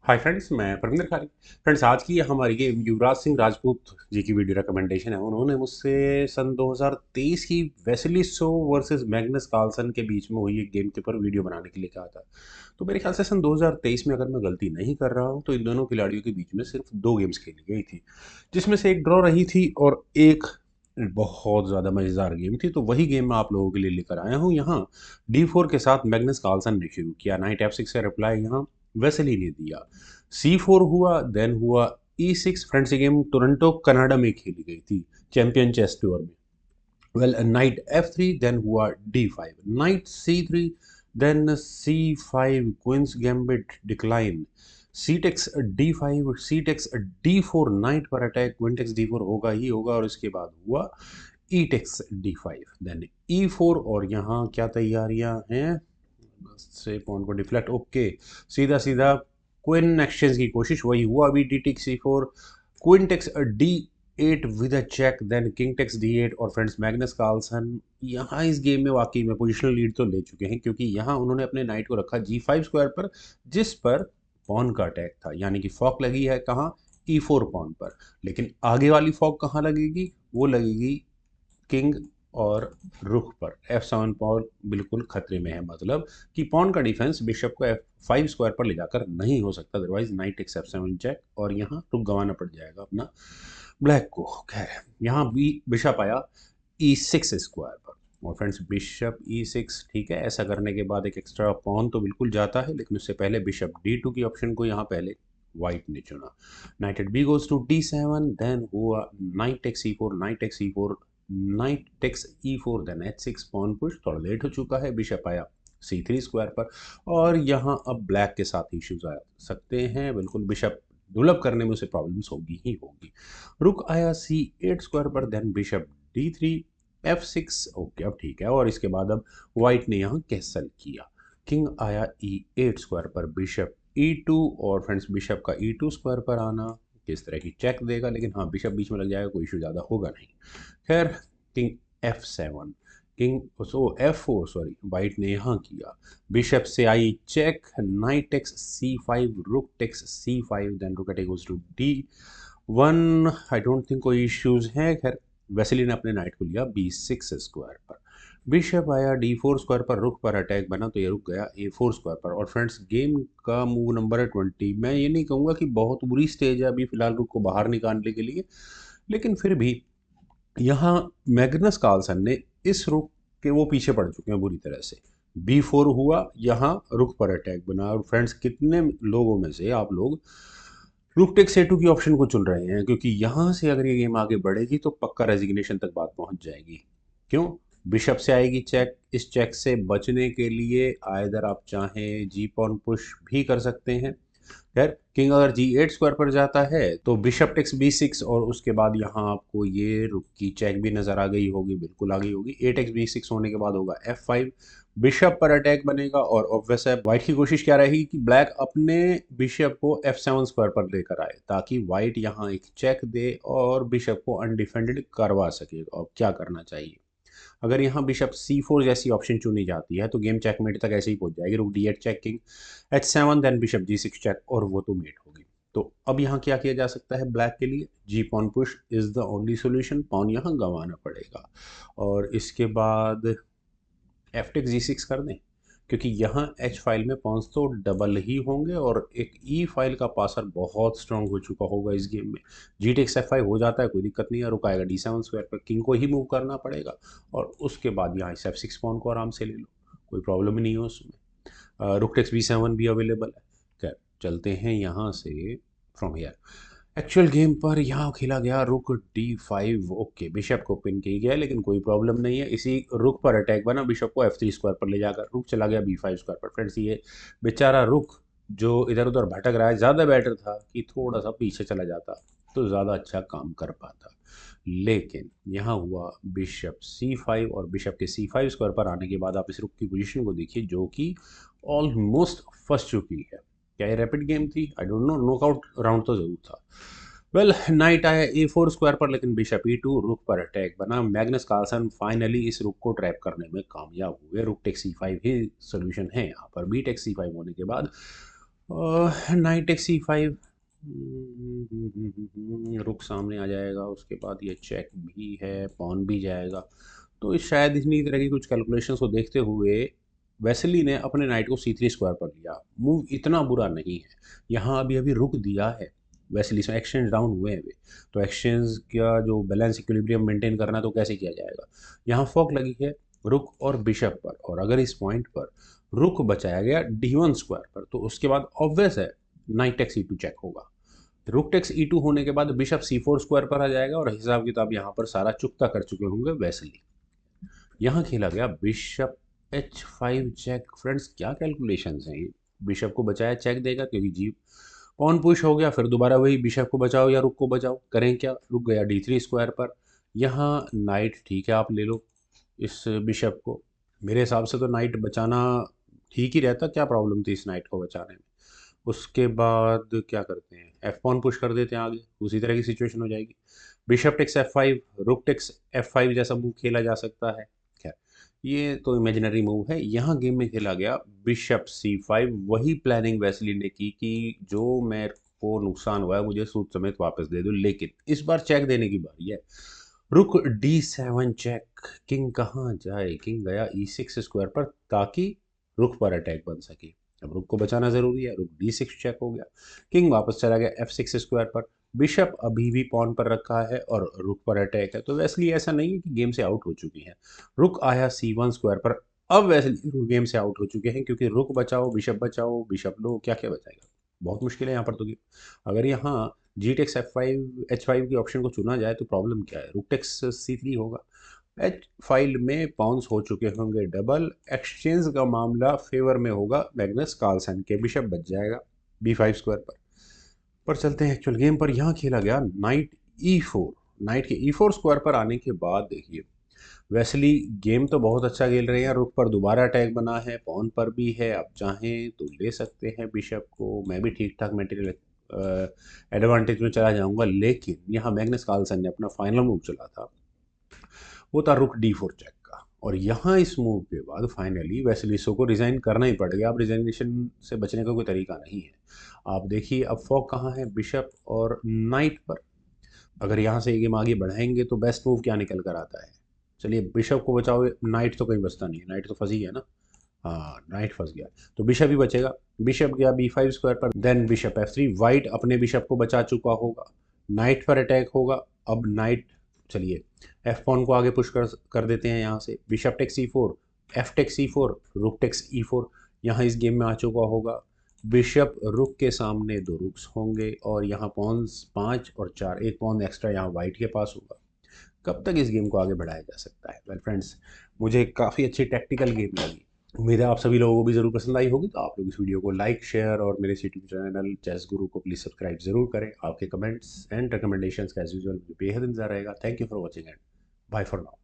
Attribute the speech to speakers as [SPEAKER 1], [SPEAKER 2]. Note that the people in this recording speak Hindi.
[SPEAKER 1] हाय फ्रेंड्स, मैं परमिंदर खारी। फ्रेंड्स, आज की हमारी गेम युवराज सिंह राजपूत जी की वीडियो रिकमेंडेशन है। उन्होंने मुझसे सन 2023 की Wesley So versus Magnus Carlsen के बीच में हुई एक गेम के ऊपर वीडियो बनाने के लिए कहा था। तो मेरे ख्याल से सन 2023 में, अगर मैं गलती नहीं कर रहा हूँ, तो इन दोनों खिलाड़ियों के बीच में सिर्फ दो गेम्स खेली गई थी, जिसमें से एक ड्रॉ रही थी और एक बहुत ज़्यादा मज़ेदार गेम थी। तो वही गेम मैं आप लोगों के लिए लेकर आया हूँ। यहाँ D4 के साथ मैग्नस कार्लसन ने शुरू किया। नाइट F6 का रिप्लाई यहाँ वेसेली ने दिया। C4 हुआ, देन हुआ E6। फ्रेंड्स, ये गेम टोरंटो कनाडा में खेली गई थी, चैंपियन चेस टूर में। वेल, नाइट F3, देन हुआ D5, knight C3, then C5, queen's gambit decline, c takes D5, c takes D4, knight पर अटैक, क्वीन टेक्स D4 होगा ही होगा, और इसके बाद हुआ ई टेक्स D5, देन E4। और यहाँ क्या तैयारियां हैं? से पॉन को डिफ्लेक्ट, ओके, सीधा सीधा क्वीन एक्सचेंज की कोशिश, वही हुआ अभी। D takes C4, queen takes D8 with a check, then king takes D8। और फ्रेंड्स, मैग्नस कार्लसन यहाँ इस गेम में वाकई में पोजिशनल लीड तो ले चुके हैं, क्योंकि यहाँ उन्होंने अपने नाइट को रखा G5 स्क्वायर पर, जिस पर पॉन का अटैक था, यानी कि फॉक लगी है कहाँ? E4 पॉन पर। लेकिन आगे वाली फॉक कहाँ लगेगी? वो लगेगी किंग और रुख पर। F7 पॉन बिल्कुल खतरे में है, मतलब कि पॉन का डिफेंस बिशप को F5 स्क्वायर पर ले जाकर नहीं हो सकता, otherwise knight takes F7 check, और यहाँ रुक गंवाना पड़ जाएगा अपना ब्लैक को। खैर, यहाँ भी बिशप आया E6 स्क्वायर पर। और फ्रेंड्स, बिशप E6, ठीक है, ऐसा करने के बाद एक एक्स्ट्रा पॉन तो बिल्कुल जाता है, लेकिन उससे पहले बिशप D2 की ऑप्शन को यहाँ पहले वाइट ने चुना। Knight at b goes to D7, then हुआ knight takes E4, knight takes E4, knight takes E4, then H6 pawn push. थोड़ा लेट हो चुका है, बिशप आया C3 स्क्वायर पर। और यहाँ अब ब्लैक के साथ इश्यूज आ सकते हैं, बिल्कुल बिशप डेवलप करने में उसे प्रॉब्लम्स होगी ही होगी। रुक आया C8 स्क्वायर पर, then bishop D3, F6, okay, अब ठीक है। और इसके बाद अब वाइट ने यहाँ कैसल किया। किंग आया E8 स्क्वायर पर, बिशप E2। और फ्रेंड्स, बिशप का E2 स्क्वायर पर आना किस तरह की चेक देगा, लेकिन हाँ, बिशप बीच में लग जाएगा, कोई इशू ज़्यादा होगा नहीं। खैर, king F7, king F4, sorry, white ने यहाँ किया। बिशप से I check, night takes C5, rook takes C5, then rook attack goes to D1। I don't think कोई इश्यूज हैं। खैर, वेसेली ने अपने नाइट को लिया B6 स्क्वायर पर। बिशप आया D4 स्क्वायर पर, रुक पर अटैक बना, तो ये रुक गया A4 स्क्वायर पर। और फ्रेंड्स, गेम का मूव नंबर है 20। मैं ये नहीं कहूँगा कि बहुत बुरी स्टेज है अभी फिलहाल रुक को बाहर निकालने के लिए, लेकिन फिर भी यहाँ मैग्नस कार्लसन ने इस रुक के वो पीछे पड़ चुके हैं बुरी तरह से। B4 हुआ, यहाँ रुक पर अटैक बना। और फ्रेंड्स, कितने लोगों में से आप लोग रुक टेक्स A2 की ऑप्शन को चुन रहे हैं? क्योंकि यहाँ से अगर ये गेम आगे बढ़ेगी तो पक्का रेजिग्नेशन तक बात पहुंच जाएगी। क्यों? बिशप से आएगी चेक। इस चेक से बचने के लिए आइदर आप चाहें जी पॉन पुश भी कर सकते हैं। खैर, किंग अगर G8 स्क्वायर पर जाता है तो बिशप टेक्स B6, और उसके बाद यहाँ आपको ये रुक की चेक भी नजर आ गई होगी, बिल्कुल आ गई होगी। A टेक्स B6 होने के बाद होगा F5, बिशप पर अटैक बनेगा। और ऑब्वियस है, व्हाइट की कोशिश क्या रहेगी कि ब्लैक अपने बिशप को F7 स्क्वायर पर लेकर आए, ताकि व्हाइट यहाँ एक चेक दे और बिशप को अनडिफेंडेड करवा सके। अब क्या करना चाहिए? अगर यहाँ बिशप C4 जैसी ऑप्शन चुनी जाती है तो गेम चेकमेट तक ऐसे ही पहुंच जाएगी। Rook D8 check, king H7, then bishop G6 check, और वो तो मेट होगी। तो अब यहाँ क्या किया जा सकता है ब्लैक के लिए? G pawn push is the only solution. Pawn यहाँ गंवाना पड़ेगा, और इसके बाद एफ टेक्स G6 कर दें, क्योंकि यहाँ H फाइल में पॉन्स तो डबल ही होंगे, और एक E फाइल का पासर बहुत स्ट्रांग हो चुका होगा इस गेम में। जी टेक्स F5 हो जाता है, कोई दिक्कत नहीं है, रुकाएगा D7 स्क्वायर पर, किंग को ही मूव करना पड़ेगा। और उसके बाद यहाँ इस F6 पॉन को आराम से ले लो, कोई प्रॉब्लम ही नहीं है उसमें। रुक टेक्स B7 भी अवेलेबल है। खैर, चलते हैं यहाँ से फ्रॉम हेयर एक्चुअल गेम पर। यहाँ खेला गया रुक D5, ओके, बिशप को पिन किया गया, लेकिन कोई प्रॉब्लम नहीं है। इसी रुक पर अटैक बना, बिशप को F3 स्क्वायर पर ले जाकर रुक चला गया B5 स्क्वायर पर। फ्रेंड्स, ये बेचारा रुक जो इधर उधर भटक रहा है, ज़्यादा बेटर था कि थोड़ा सा पीछे चला जाता तो ज़्यादा अच्छा काम कर पाता। लेकिन यहाँ हुआ बिशप C5, और बिशप के C5 स्क्वायर पर आने के बाद आप इस रुक की पोजीशन को देखिए, जो कि ऑलमोस्ट फंस चुकी है। क्या ये रैपिड गेम थी? I don't know, knockout round तो जरूर था। वेल, नाइट आया A4 स्क्वायर पर, लेकिन बिशप E2, रुक पर अटैक बना। मैग्नस कार्लसन फाइनली इस रुक को ट्रैप करने में कामयाब हुए। रुक टेक C5 ही सोल्यूशन है यहाँ पर। बी टेक C5 होने के बाद नाइट एक्स C5, रुक सामने आ जाएगा, उसके बाद ये चेक भी है, पॉन भी जाएगा। तो शायद इतनी तरह की कुछ कैलकुलेशंस को देखते हुए वेस्ली ने अपने नाइट को C3 स्क्वायर पर लिया। मूव इतना बुरा नहीं है। यहाँ अभी अभी रुक दिया है वेस्ली से, एक्सचेंज डाउन हुए हैं वे। तो एक्सचेंज का जो बैलेंस इक्विलिब्रियम मेंटेन करना है तो कैसे किया जाएगा। यहाँ फॉक लगी है रुक और बिशप पर, और अगर इस पॉइंट पर रुक बचाया गया D1 स्क्वायर पर तो उसके बाद ऑब्वियस है नाइट टेक्स E2 चेक होगा। रुक टेक्स E2 होने के बाद बिशप C4 स्क्वायर पर आ जाएगा, और हिसाब किताब यहाँ पर सारा चुकता कर चुके होंगे वेस्ली। यहाँ खेला गया बिशप H5 चेक। फ्रेंड्स क्या कैलकुलेशंस हैं ये। बिशप को बचाया चेक देगा क्योंकि जी पॉन पुश हो गया, फिर दोबारा वही बिशप को बचाओ या रुक को बचाओ, करें क्या, रुक गया D3 स्क्वायर पर। यहाँ नाइट ठीक है, आप ले लो इस बिशप को। मेरे हिसाब से तो नाइट बचाना ठीक ही रहता, क्या प्रॉब्लम थी इस नाइट को बचाने में। उसके बाद क्या करते हैं, एफ पॉन पुश कर देते हैं आगे, उसी तरह की सिचुएशन हो जाएगी। Bishop takes F5, rook takes F5 जैसा मूव खेला जा सकता है। खैर ये तो इमेजिनरी मूव है। यहाँ गेम में खेला गया बिशप C5, वही प्लानिंग वेस्ली ने की कि जो मेरे को नुकसान हुआ है मुझे सूद समेत वापस दे दो, लेकिन इस बार चेक देने की बारी है। रुक D7 चेक। किंग कहाँ जाए, किंग गया E6 स्क्वायर पर ताकि रुक पर अटैक बन सके। अब रुक को बचाना जरूरी है, रुक D6 चेक हो गया। किंग वापस चला गया F6 स्क्वायर पर। बिशप अभी भी पॉन पर रखा है और रुक पर अटैक है, तो वैसे ऐसा नहीं है कि गेम से आउट हो चुकी है। रुक आया C1 स्क्वायर पर। अब वैसे गेम से आउट हो चुके हैं क्योंकि रुक बचाओ बिशप लो, क्या क्या बचाएगा। बहुत मुश्किल है यहाँ पर तो गेम। अगर यहाँ जी टेक्स H5 की ऑप्शन को चुना जाए तो प्रॉब्लम क्या है, रुक टेक्स C3 होगा। एच फाइल में पाउंस हो चुके होंगे डबल, एक्सचेंज का मामला फेवर में होगा मैग्नस कार्लसन के, बिशप बच जाएगा B5 स्क्वायर पर चलते हैं एक्चुअल गेम पर। यहाँ खेला गया नाइट E4। नाइट के E4 स्क्वायर पर आने के बाद देखिए वेस्ली गेम तो बहुत अच्छा खेल रहे हैं, रुक पर दोबारा अटैक बना है, पॉन पर भी है, आप चाहें तो ले सकते हैं बिशप को। मैं भी ठीक ठाक मटेरियल एडवांटेज में चला जाऊंगा, लेकिन यहाँ मैग्नस कार्लसन ने अपना फाइनल मूव चला था, वो था रुक D4 चेक का। और यहाँ इस मूव के बाद फाइनली वेस्लिसो को रिज़ाइन करना ही पड़ गया। अब रिजाइनेशन से बचने का कोई तरीका नहीं है। आप देखिए अब फॉक कहाँ है, बिशप और नाइट पर। अगर यहाँ से ये गेम आगे बढ़ाएंगे तो बेस्ट मूव क्या निकल कर आता है। चलिए बिशप को बचाओ, नाइट तो कहीं बचता नहीं है, नाइट तो फंस ही गया ना। हाँ नाइट फंस गया, तो बिशप ही बचेगा। बिशप गया B5 स्क्वायर पर, देन बिशप F3। वाइट अपने बिशप को बचा चुका होगा, नाइट पर अटैक होगा। अब नाइट, चलिए एफ पॉन को आगे पुश कर देते हैं यहाँ से। Bishop takes E4, F takes E4, rook takes E4 यहाँ इस गेम में आ चुका होगा। बिशप रुक के सामने दो रुक्स होंगे, और यहाँ पॉन्स 5 और 4, एक पॉन एक्स्ट्रा यहाँ वाइट के पास होगा। कब तक इस गेम को आगे बढ़ाया जा सकता है। वेल फ्रेंड्स, मुझे काफ़ी अच्छी टैक्टिकल गेम लगी। उम्मीद है आप सभी लोगों को भी ज़रूर पसंद आई होगी। तो आप लोग इस वीडियो को लाइक, शेयर और मेरे यूट्यूब चैनल चेस गुरु को प्लीज़ सब्सक्राइब जरूर करें। आपके कमेंट्स एंड रिकमेंडेशंस का एज यूजुअल बेहद इंतजार रहेगा। Thank you for watching and bye for now.